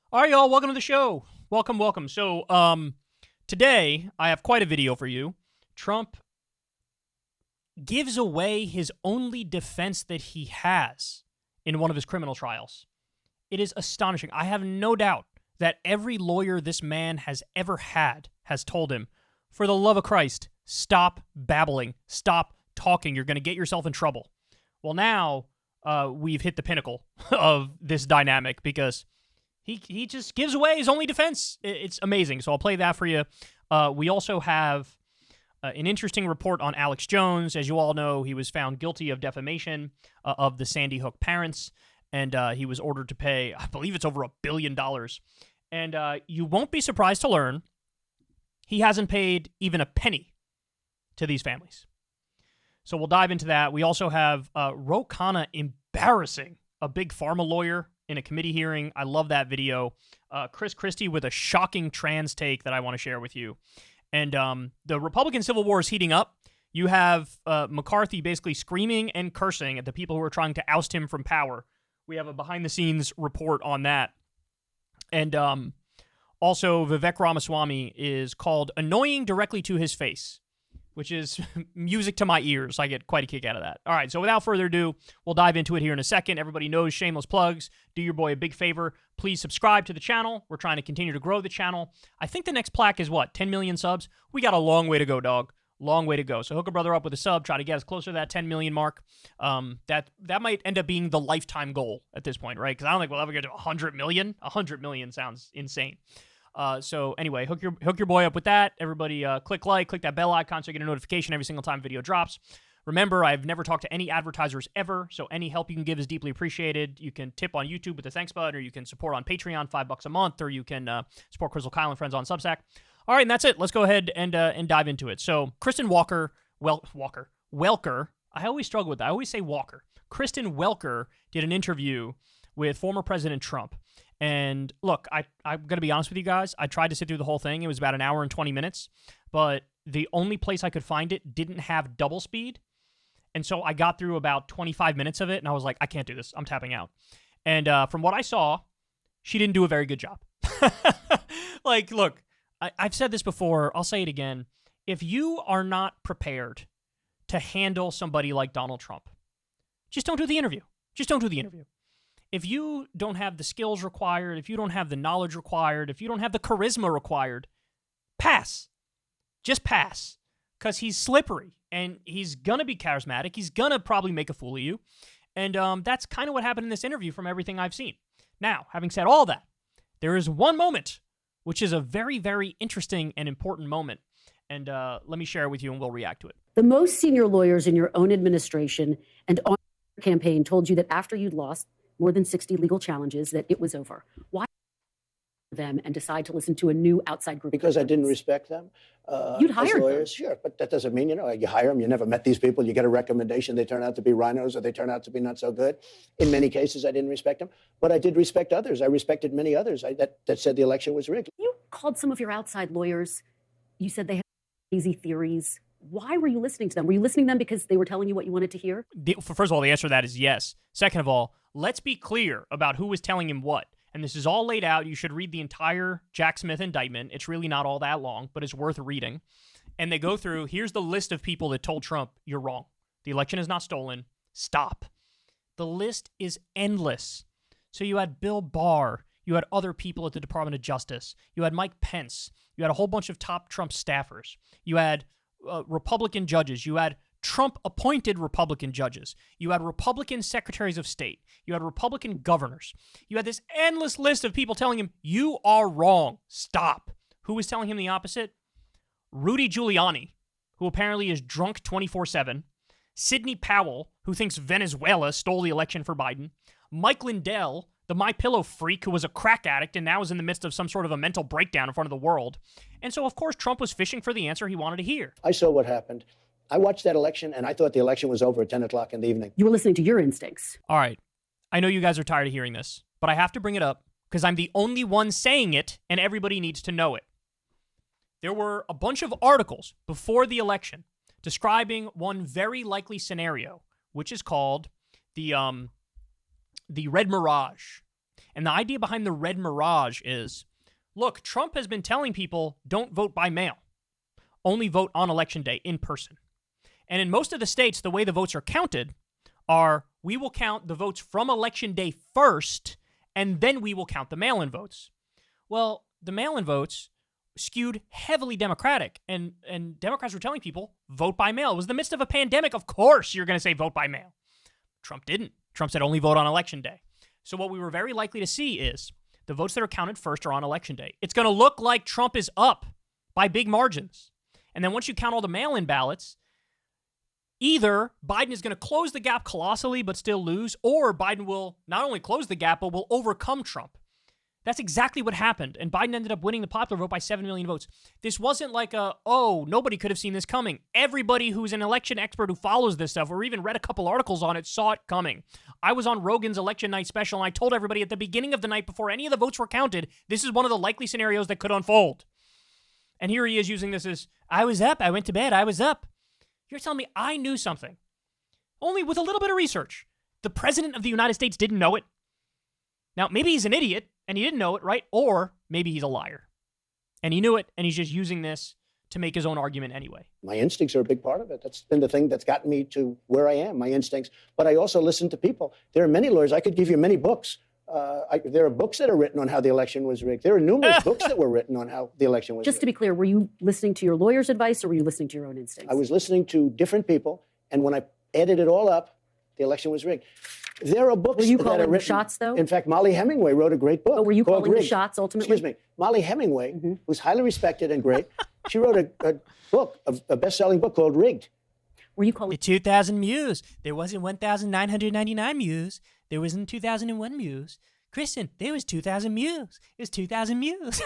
All right, y'all, welcome to the show. Welcome. So, today I have quite a video for you. Trump gives away his only defense that he has in one of his criminal trials. It is astonishing. I have no doubt that every lawyer this man has ever had has told him, for the love of Christ, stop babbling, stop talking. You're going to get yourself in trouble. Well, now we've hit the pinnacle of this dynamic because he just gives away his only defense. It's amazing. So I'll play that for you. We also have an interesting report on Alex Jones. As you all know, he was found guilty of defamation of the Sandy Hook parents, and he was ordered to pay, I believe it's over $1 billion. And you won't be surprised to learn he hasn't paid even a penny to these families. So we'll dive into that. We also have Ro Khanna embarrassing a big pharma lawyer in a committee hearing. I love that video. Chris Christie with a shocking trans take that I want to share with you. And the Republican Civil War is heating up. You have McCarthy basically screaming and cursing at the people who are trying to oust him from power. We have a behind-the-scenes report on that. And also, Vivek Ramaswamy is called annoying directly to his face, which is music to my ears. I get quite a kick out of that. All right, so without further ado, we'll dive into it here in a second. Everybody knows shameless plugs. Do your boy a big favor. Please subscribe to the channel. We're trying to continue to grow the channel. I think the next plaque is what, 10 million subs? We got a long way to go, dog. Long way to go. So hook a brother up with a sub. Try to get us closer to that 10 million mark. That might end up being the lifetime goal at this point, right? Because I don't think we'll ever get to 100 million. 100 million sounds insane. So anyway, hook your boy up with that. Everybody click that bell icon so you get a notification every single time video drops. Remember, I've never talked to any advertisers ever, so any help you can give is deeply appreciated. You can tip on YouTube with the thanks button, or you can support on Patreon, $5 a month, or you can support Crystal Kyle and Friends on Substack. All right, and that's it. Let's go ahead and dive into it. So Kristen Welker, I always struggle with that. I always say Walker. Kristen Welker did an interview with former President Trump. And look, I'm going to be honest with you guys. I tried to sit through the whole thing. It was about an hour and 20 minutes. But the only place I could find it didn't have double speed. And so I got through about 25 minutes of it, and I was like, I can't do this. I'm tapping out. And from what I saw, she didn't do a very good job. Like, look, I've said this before. I'll say it again. If you are not prepared to handle somebody like Donald Trump, just don't do the interview. Just don't do the interview. If you don't have the skills required, if you don't have the knowledge required, if you don't have the charisma required, pass. Just pass. Because he's slippery, and he's going to be charismatic. He's going to probably make a fool of you. And that's kind of what happened in this interview from everything I've seen. Now, having said all that, there is one moment, which is a very, very interesting and important moment. And let me share it with you, and we'll react to it. The most senior lawyers in your own administration and on your campaign told you that after you'd lost more than 60 legal challenges, that it was over. Why them and decide to listen to a new outside group? Because I didn't respect them. You'd hired lawyers, them. sure, but that doesn't mean, you hire them. You never met these people. You get a recommendation. They turn out to be rhinos, or they turn out to be not so good. In many cases, I didn't respect them, but I did respect others. I respected many others that said the election was rigged. You called some of your outside lawyers. You said they had crazy theories. Why were you listening to them? Were you listening to them because they were telling you what you wanted to hear? First of all, the answer to that is yes. Second of all, let's be clear about who was telling him what. And this is all laid out. You should read the entire Jack Smith indictment. It's really not all that long, but it's worth reading. And they go through, here's the list of people that told Trump, you're wrong. The election is not stolen. Stop. The list is endless. So you had Bill Barr. You had other people at the Department of Justice. You had Mike Pence. You had a whole bunch of top Trump staffers. You had Republican judges. You had Trump-appointed Republican judges. You had Republican secretaries of state. You had Republican governors. You had this endless list of people telling him, you are wrong. Stop. Who was telling him the opposite? Rudy Giuliani, who apparently is drunk 24/7. Sidney Powell, who thinks Venezuela stole the election for Biden. Mike Lindell, the MyPillow freak who was a crack addict and now is in the midst of some sort of a mental breakdown in front of the world. And so, of course, Trump was fishing for the answer he wanted to hear. I saw what happened. I watched that election, and I thought the election was over at 10 o'clock in the evening. You were listening to your instincts. All right. I know you guys are tired of hearing this, but I have to bring it up because I'm the only one saying it, and everybody needs to know it. There were a bunch of articles before the election describing one very likely scenario, which is called the Red Mirage. And the idea behind the red mirage is, look, Trump has been telling people don't vote by mail. Only vote on election day in person. And in most of the states, the way the votes are counted are we will count the votes from election day first, and then we will count the mail-in votes. Well, the mail-in votes skewed heavily Democratic, and Democrats were telling people, vote by mail. It was the midst of a pandemic. Of course you're going to say vote by mail. Trump didn't. Trump said only vote on election day. So what we were very likely to see is the votes that are counted first are on election day. It's going to look like Trump is up by big margins. And then once you count all the mail-in ballots, either Biden is going to close the gap colossally but still lose, or Biden will not only close the gap, but will overcome Trump. That's exactly what happened. And Biden ended up winning the popular vote by 7 million votes. This wasn't like nobody could have seen this coming. Everybody who's an election expert who follows this stuff or even read a couple articles on it saw it coming. I was on Rogan's election night special, and I told everybody at the beginning of the night before any of the votes were counted, this is one of the likely scenarios that could unfold. And here he is using this as, I was up, I went to bed, I was up. You're telling me I knew something. Only with a little bit of research. The president of the United States didn't know it. Now, maybe he's an idiot and he didn't know it, right? Or maybe he's a liar. And he knew it, and he's just using this to make his own argument anyway. My instincts are a big part of it. That's been the thing that's gotten me to where I am, my instincts. But I also listen to people. There are many lawyers. I could give you many books. There are books that are written on how the election was rigged. There are numerous books that were written on how the election was rigged. Just to be clear, were you listening to your lawyer's advice or were you listening to your own instincts? I was listening to different people, and when I added it all up, the election was rigged. There are books were you that calling are written. The shots, though? In fact, Molly Hemingway wrote a great book. But were you calling Rigged. the shots ultimately? Excuse me. Molly Hemingway, who's highly respected and great, she wrote a book, a best-selling book called Rigged. Were you calling the 2000 Muse? There wasn't 1,999 Muse. There wasn't 2001 Muse. Kristen, there was 2,000 Muse. It was 2,000 Muse.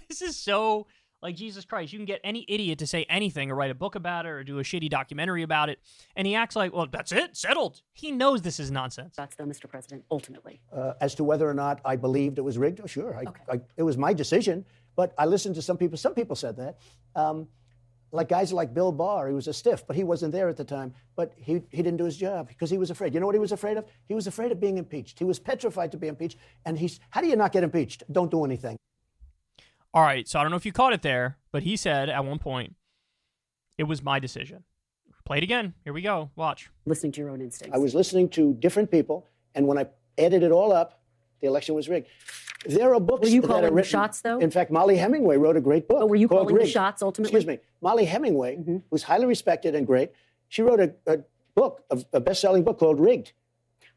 This is so like Jesus Christ. You can get any idiot to say anything or write a book about it or do a shitty documentary about it. And he acts like, well, that's it, settled. He knows this is nonsense. That's though, Mr. President, ultimately. As to whether or not I believed it was rigged, oh, sure. Okay. It was my decision, but I listened to some people. Some people said that. Like guys like Bill Barr, he was a stiff, but he wasn't there at the time. But he didn't do his job because he was afraid. You know what he was afraid of? He was afraid of being impeached. He was petrified to be impeached. And how do you not get impeached? Don't do anything. All right, so I don't know if you caught it there, but he said at one point, it was my decision. Play it again. Here we go. Watch. Listening to your own instincts. I was listening to different people, and when I added it all up, the election was rigged. There are books were you that calling are written. The shots, though? In fact, Molly Hemingway wrote a great book. But were you called calling Rigged. the shots ultimately? Excuse me. Molly Hemingway, who's highly respected and great, she wrote a book, a best-selling book called Rigged.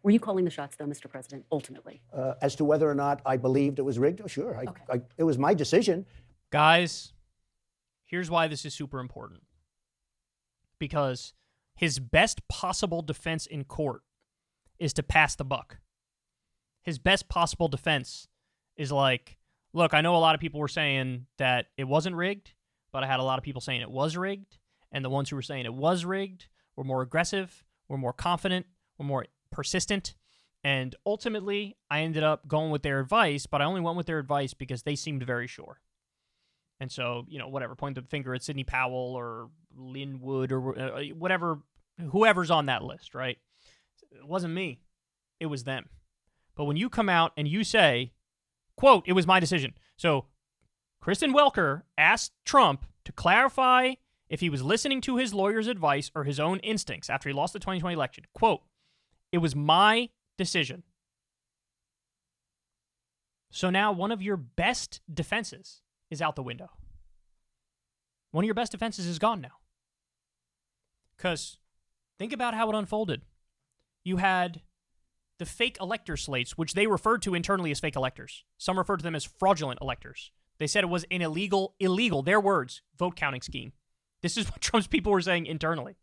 Were you calling the shots, though, Mr. President, ultimately? As to whether or not I believed it was rigged, oh, sure. Okay. It was my decision. Guys, here's why this is super important. Because his best possible defense in court is to pass the buck. His best possible defense is like, look, I know a lot of people were saying that it wasn't rigged, but I had a lot of people saying it was rigged, and the ones who were saying it was rigged were more aggressive, were more confident, were more persistent, and ultimately, I ended up going with their advice, but I only went with their advice because they seemed very sure. And so, whatever, point the finger at Sidney Powell or Lynn Wood or whatever, whoever's on that list, right? It wasn't me. It was them. But when you come out and you say, quote, it was my decision. So Kristen Welker asked Trump to clarify if he was listening to his lawyer's advice or his own instincts after he lost the 2020 election. Quote, it was my decision. So now one of your best defenses is out the window. One of your best defenses is gone now. Because think about how it unfolded. You had the fake elector slates, which they referred to internally as fake electors. Some referred to them as fraudulent electors. They said it was an illegal, their words, vote counting scheme. This is what Trump's people were saying internally.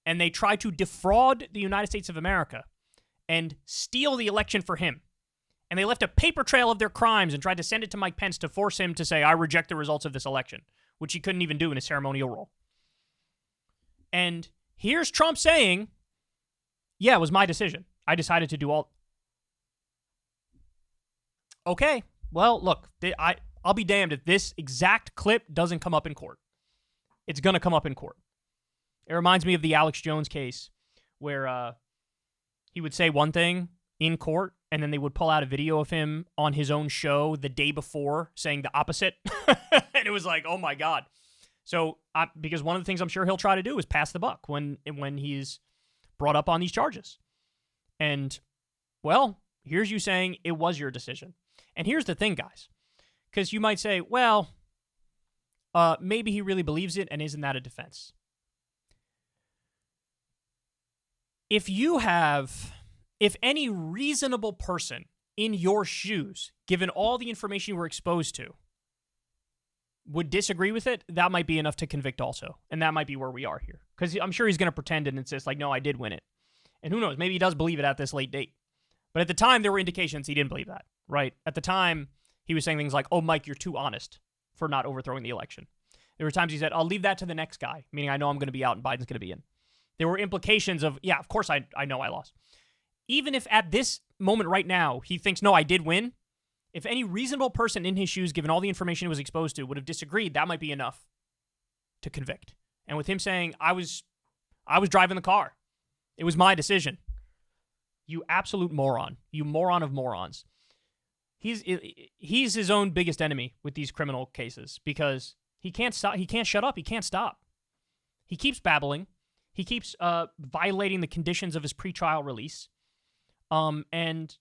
And they tried to defraud the United States of America and steal the election for him. And they left a paper trail of their crimes and tried to send it to Mike Pence to force him to say, I reject the results of this election, which he couldn't even do in his ceremonial role. And here's Trump saying, yeah, it was my decision. I decided to do all. Okay, well, look, I'll be damned if this exact clip doesn't come up in court. It's going to come up in court. It reminds me of the Alex Jones case where he would say one thing in court and then they would pull out a video of him on his own show the day before saying the opposite. And it was like, oh my God. So, because one of the things I'm sure he'll try to do is pass the buck when he's brought up on these charges. And, well, here's you saying it was your decision. And here's the thing, guys, because you might say, well, maybe he really believes it, and isn't that a defense? If any reasonable person in your shoes, given all the information you were exposed to, would disagree with it, that might be enough to convict also. And that might be where we are here. Because I'm sure he's going to pretend and insist, like, no, I did win it. And who knows, maybe he does believe it at this late date. But at the time, there were indications he didn't believe that, right? At the time, he was saying things like, oh, Mike, you're too honest for not overthrowing the election. There were times he said, I'll leave that to the next guy, meaning I know I'm going to be out and Biden's going to be in. There were implications of, yeah, of course I know I lost. Even if at this moment right now, he thinks, no, I did win, if any reasonable person in his shoes, given all the information he was exposed to, would have disagreed, that might be enough to convict. And with him saying, I was driving the car. It was my decision. You absolute moron. You moron of morons. He's his own biggest enemy with these criminal cases because he can't stop. He can't shut up. He can't stop. He keeps babbling. He keeps violating the conditions of his pretrial release. And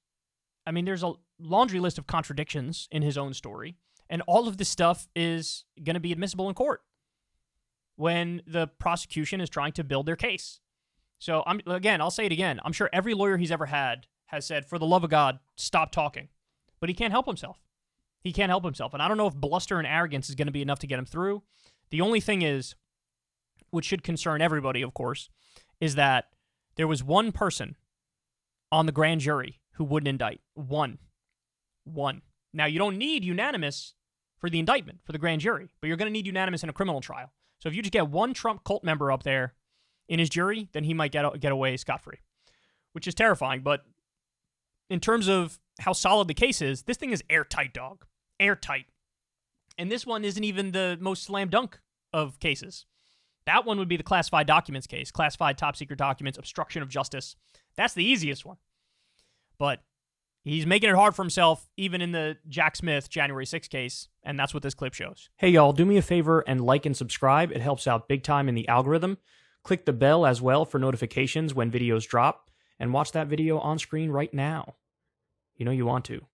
I mean, there's a laundry list of contradictions in his own story, and all of this stuff is going to be admissible in court when the prosecution is trying to build their case. So I'll say it again. I'm sure every lawyer he's ever had has said, for the love of God, stop talking. But he can't help himself. He can't help himself. And I don't know if bluster and arrogance is going to be enough to get him through. The only thing is, which should concern everybody, of course, is that there was one person on the grand jury who wouldn't indict. One. Now, you don't need unanimous for the indictment, for the grand jury, but you're going to need unanimous in a criminal trial. So if you just get one Trump cult member up there in his jury, then he might get away scot-free, which is terrifying. But in terms of how solid the case is, this thing is airtight, dog. Airtight. And this one isn't even the most slam dunk of cases. That one would be the classified documents case, classified top secret documents, obstruction of justice. That's the easiest one. But he's making it hard for himself, even in the Jack Smith January 6th case, and that's what this clip shows. Hey, y'all, do me a favor and like and subscribe. It helps out big time in the algorithm. Click the bell as well for notifications when videos drop, and watch that video on screen right now. You know you want to.